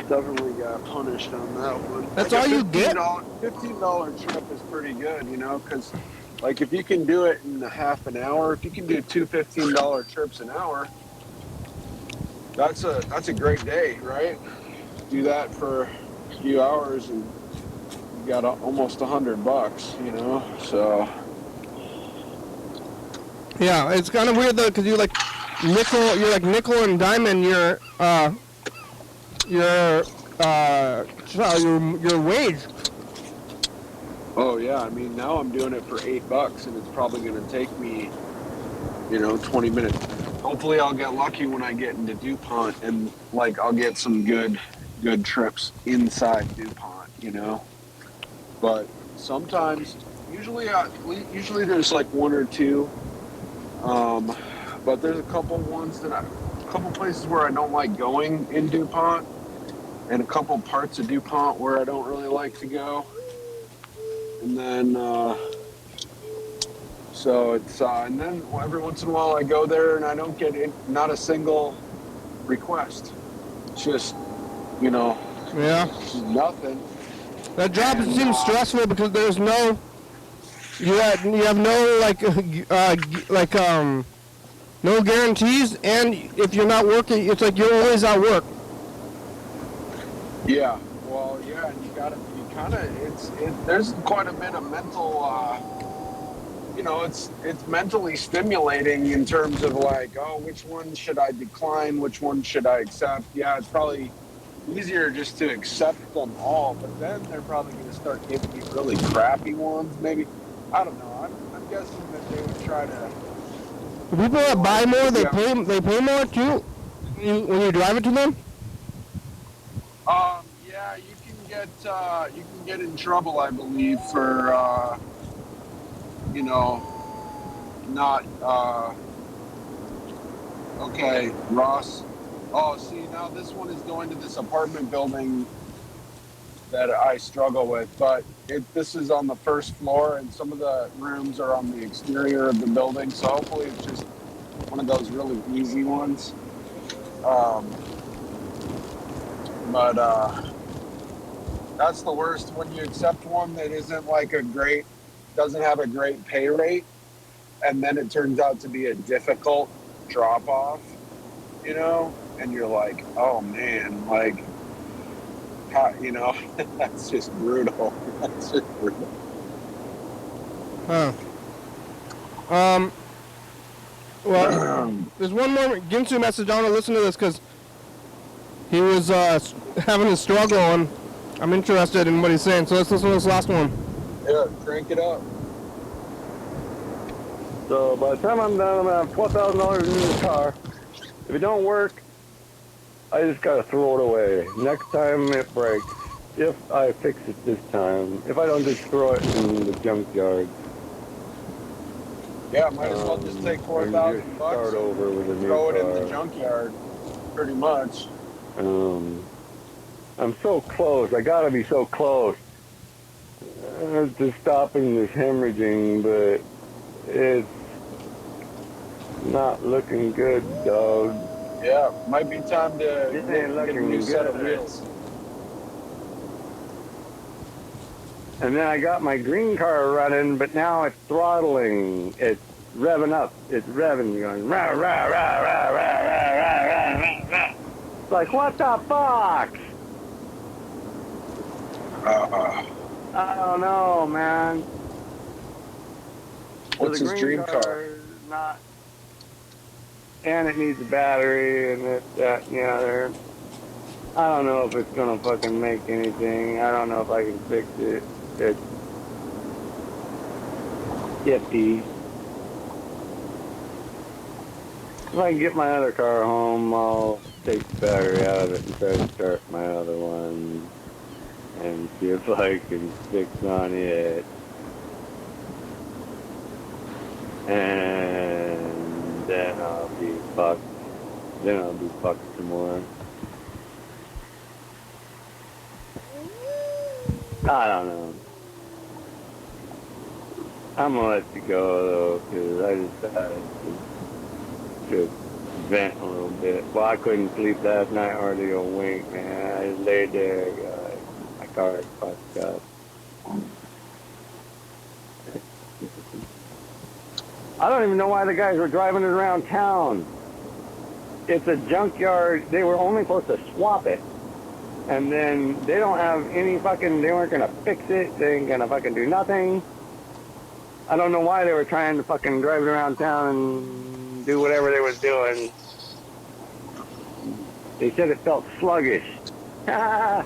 definitely got punished on that one. That's like all you get? $15 trip is pretty good, you know, because like if you can do it in a half an hour, if you can do 2 $15 trips an hour, that's a great day, right? Do that for a few hours and you got almost $100, you know. So Yeah, it's kind of weird though, because you're like nickel and diamond your wage. oh yeah, I mean now I'm doing it for $8 and it's probably going to take me, you know, 20 minutes. Hopefully I'll get lucky when I get into DuPont and like I'll get some good trips inside DuPont, you know. But sometimes, usually there's like 1 or 2. But there's a couple places where I don't like going in DuPont, and a couple parts of DuPont where I don't really like to go. And then, so it's, and then every once in a while I go there and I don't get not a single request. It's just, you know, Yeah. nothing. That job seems stressful because there's no, you have no no guarantees, and if you're not working, it's like you're always at work. Yeah, well, yeah, and there's quite a bit of mental, you know, it's mentally stimulating in terms of like, oh, which one should I decline? Which one should I accept? Yeah, it's probably easier just to accept them all, but then they're probably going to start giving you really crappy ones, maybe. I don't know. I'm guessing that they would try to. The people that buy more, they Yeah. pay more too. When you drive it to them. Yeah, you can get in trouble, I believe, for you know, not okay, Ross. Oh, see, now this one is going to this apartment building that I struggle with, but this is on the first floor, and some of the rooms are on the exterior of the building, so hopefully it's just one of those really easy ones. But that's the worst when you accept one that isn't like doesn't have a great pay rate, and then it turns out to be a difficult drop off, you know, and you're like, oh man, like, how, you know, that's just brutal. That's just brutal. Huh. Well, there's one more Ginsu message. I want to listen to this because he was having a struggle, and I'm interested in what he's saying. So let's listen to this last one. Yeah, crank it up. So by the time I'm done, I'm gonna have $12,000 in the car. If it don't work, I just gotta throw it away. Next time it breaks, if I fix it this time. If I don't, just throw it in the junkyard. Yeah, might as well just take $4,000 Start over with a new throw it car. in the junkyard, pretty much. I'm so close. I gotta be so close to stopping this hemorrhaging, but it's not looking good, dog. Yeah, might be time to This ain't get a looking new set of good. wheels. And then I got my green car running, but now it's throttling. It's revving up. It's revving, going rah, rah, rah, rah, rah, rah, rah, rah, rah, rah. It's like, what the fuck? I don't know, man. What's So the his green dream car? is not, and it needs a battery and it, that, and the other. I don't know if it's gonna fucking make anything. I don't know if I can fix it. It's iffy. If I can get my other car home, I'll take the battery out of it and try to start my other one and see if I can fix on it. And then I'll be fucked. Then I'll be fucked some more. I don't know. I'm gonna let you go though, because I just decided to vent a little bit. Well, I couldn't sleep last night, hardly a wink, man. I just laid there, my car is fucked up. I don't even know why the guys were driving it around town. It's a junkyard. They were only supposed to swap it. And then they don't have any fucking, they weren't going to fix it. They ain't going to fucking do nothing. I don't know why they were trying to fucking drive it around town and do whatever they was doing. They said it felt sluggish. Yeah.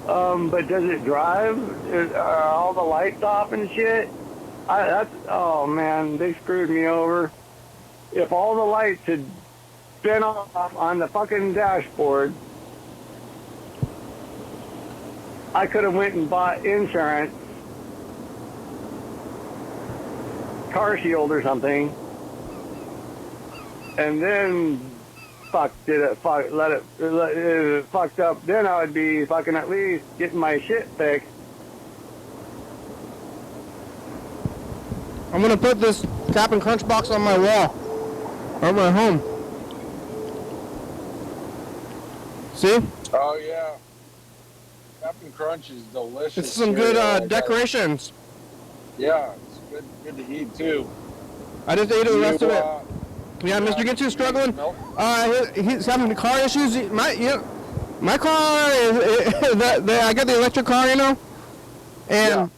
But does it drive? Are all the lights off and shit? Oh man, they screwed me over. If all the lights had been off on the fucking dashboard, I could have went and bought insurance, car shield or something, and then fucked it fucked up. Then I would be fucking at least getting my shit fixed. I'm gonna put this Cap'n Crunch box on my wall. At my home. See? Oh yeah. Captain Crunch is delicious. It's some good decorations. Yeah, it's good to eat too. I just ate the rest of it. Yeah, Mr. Ginsu's struggling. He's having car issues. My car is I got the electric car, you know, and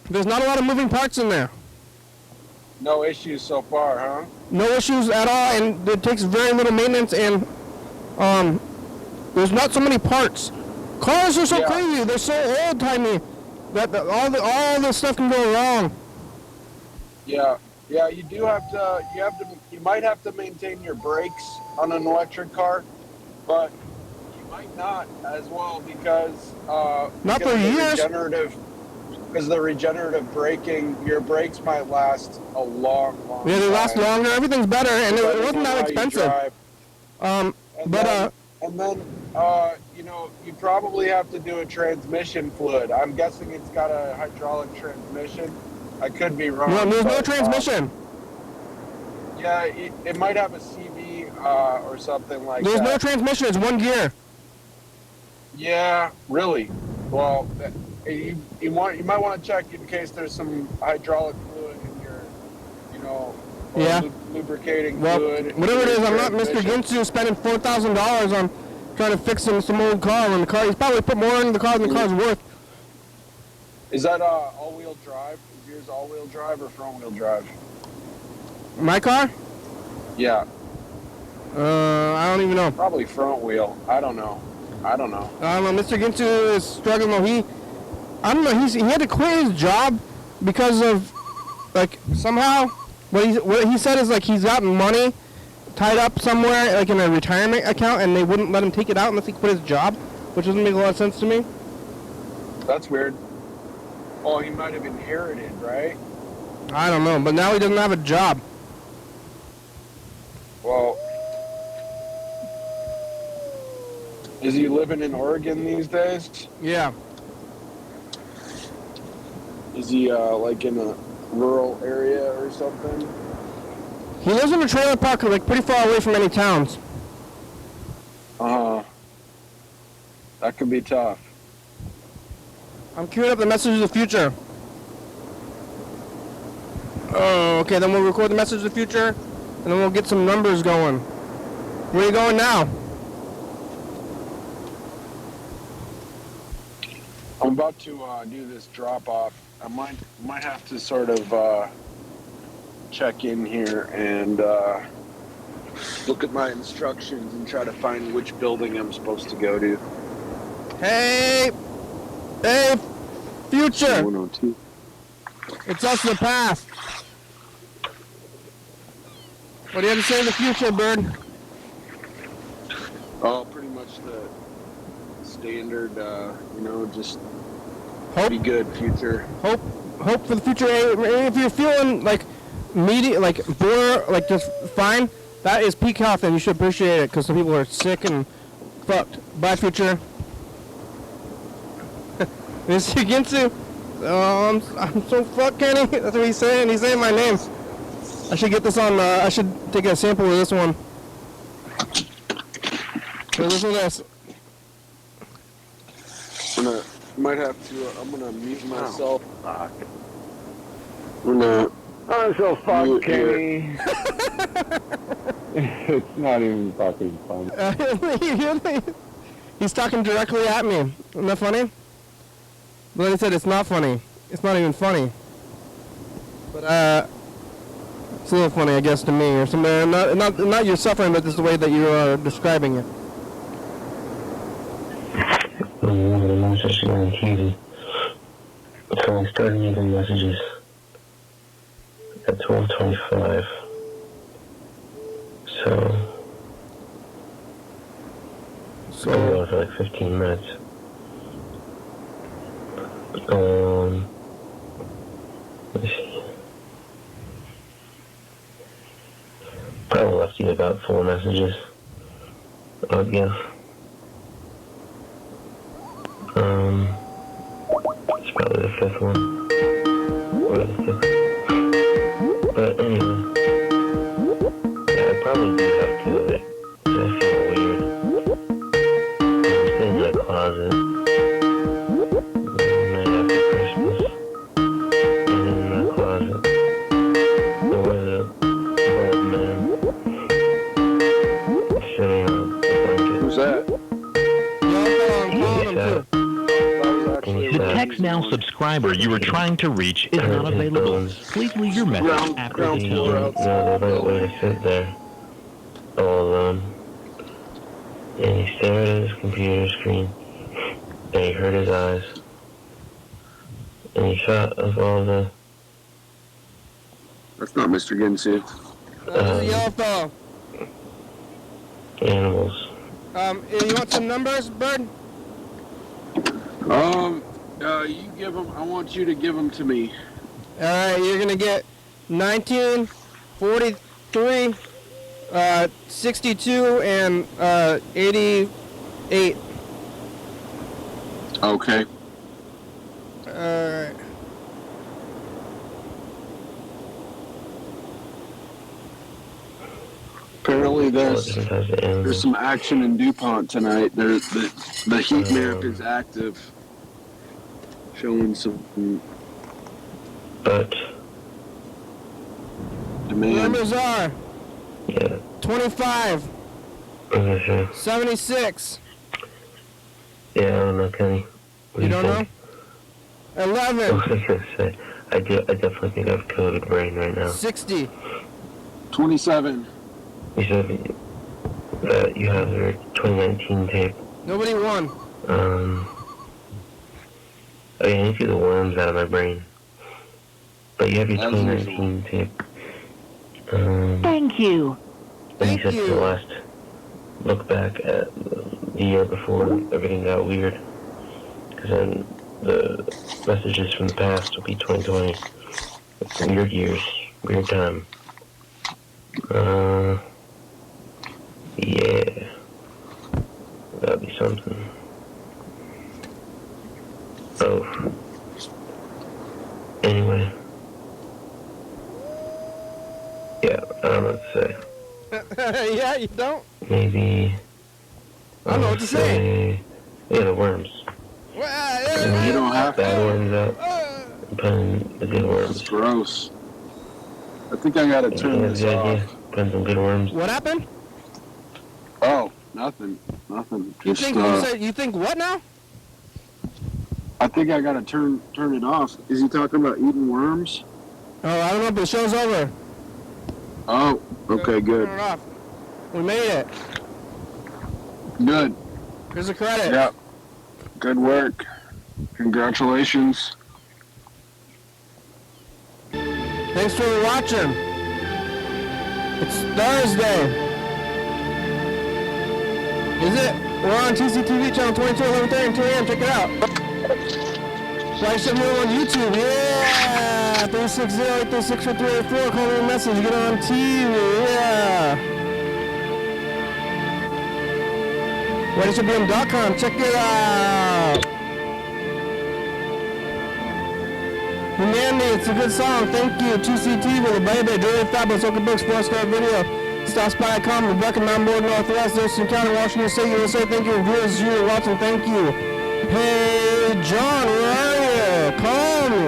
there's not a lot of moving parts in there. No issues so far, huh? No issues at all, and it takes very little maintenance, and there's not so many parts. Cars are so crazy; they're so old-timey that all this stuff can go wrong. Yeah, you do have to. You might have to maintain your brakes on an electric car, but you might not as well because not for years. Because the regenerative braking, your brakes might last a long time. Yeah, they last longer. Everything's better, and it wasn't that expensive. You probably have to do a transmission fluid. I'm guessing it's got a hydraulic transmission. I could be wrong. No, there's no transmission. Yeah, it might have a CV or something like that. There's no that. transmission. It's one gear. Yeah, really. Well, you might want to check in case there's some hydraulic fluid in your, lubricating fluid. Whatever it is, I'm not Mr. Ginsu spending $4,000 on trying to fix some old car when the car. He's probably put more into the car than the car's worth. Is that all-wheel drive? Is yours all-wheel drive or front-wheel drive? My car? Yeah. I don't even know. Probably front wheel. I don't know. Mr. Ginsu is struggling though. He had to quit his job because of, somehow, what he said is, he's got money tied up somewhere, in a retirement account, and they wouldn't let him take it out unless he quit his job, which doesn't make a lot of sense to me. That's weird. Oh, he might have inherited, right? I don't know, but now he doesn't have a job. Well, is he living in Oregon these days? Yeah. Is he, in a rural area or something? He lives in a trailer park, pretty far away from any towns. That could be tough. I'm queuing up the message of the future. Oh, okay, then we'll record the message of the future, and then we'll get some numbers going. Where are you going now? I'm about to do this drop off. I might have to sort of check in here and look at my instructions and try to find which building I'm supposed to go to. Hey, future! 102. It's us in the past. What do you have to say in the future, Bird? Oh, pretty much the standard, just Hope, be good, future. hope for the future. If you're feeling like bored, like just fine, that is peak health, and you should appreciate it because some people are sick and fucked. Bye, future. This you get to. Oh, I'm so fucked, Kenny. That's what he's saying. He's saying my name. I should get this on. I should take a sample of this one. So listen to this. I'm gonna mute myself. Fuck. I'm so fucked, Mute Kenny. It's not even fucking fun. He's talking directly at me. Isn't that funny? But like I said, it's not funny. It's not even funny. But it's a little funny, I guess, to me or something. Not your suffering, but just the way that you are describing it. The message on TV. So I started making messages at 12:25. So I was on for like 15 minutes. Let me see. Probably left you about 4 messages, I would guess. It's probably the 5th one. Or the 5th. But anyway. Yeah, I probably do have 2 of it. I feel weird. I'm sitting in the closet. The night after Christmas. And in my closet. There was a old man sitting on a blanket. Who's that? The Text Now subscriber you were trying to reach is not available. Please leave your message after the He tone. didn't know the right way to sit there, all alone. And he stared at his computer screen, and he hurt his eyes. And he thought of all the That's not Mr. Ginsu. That's a yellow fellow. animals. You want some numbers, Bird? You give them. I want you to give them to me. All right, you're gonna get 19, 43, 62, and 88. Okay. All right. Apparently, All different types of there's animals. some action in DuPont tonight. The heat map is active, showing some But, demand. Numbers are yeah, 25, I'm sure. 76. Yeah, I don't know, Kenny. What You do don't know? think? 11, I was gonna say, I definitely think I have COVID brain right now. 60. 27. You said that you have your 2019 tape. Nobody won. I need to get the worms out of my brain. But you have your As 2019 tape. Thank you. And Thank you said you. the last look back at the year before everything got weird. Because then the messages from the past will be 2020. It's weird years, weird time. Yeah. That'd be something. Oh. Anyway. Yeah, I don't know what to say. Yeah, you don't? Maybe. I don't know what to say. Yeah, the worms. You don't have to. Bad worms out. Putting the good worms. It's gross. I think I gotta turn this off. Putting some good worms. What happened? Oh, nothing. Just, You think what now? I think I gotta turn it off. Is he talking about eating worms? Oh, I don't know, but the show's over. Oh, okay, good. Turn it off. We made it. Good. Here's the credit. Yep. Good work. Congratulations. Thanks for watching. It's Thursday. Is it? We're on TCTV channel 22, 11:30 and 2 a.m. Check it out. Like some more on YouTube. Yeah. 360-836-4384. Call me a message. Get on TV. Yeah. YDHWM.com. Check it out. Humanity, it's a good song. Thank you. TCTV, the baby, Dreary Fabulous, Oka Books, Sports Card Video, StopSpy.com, Rebecca, Mount Board, Northwest, Thurston County, Washington State, USA. Thank you. Viewers, you, Watson, thank you. Hey, John, where are you? Call me.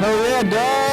Hell yeah, dog.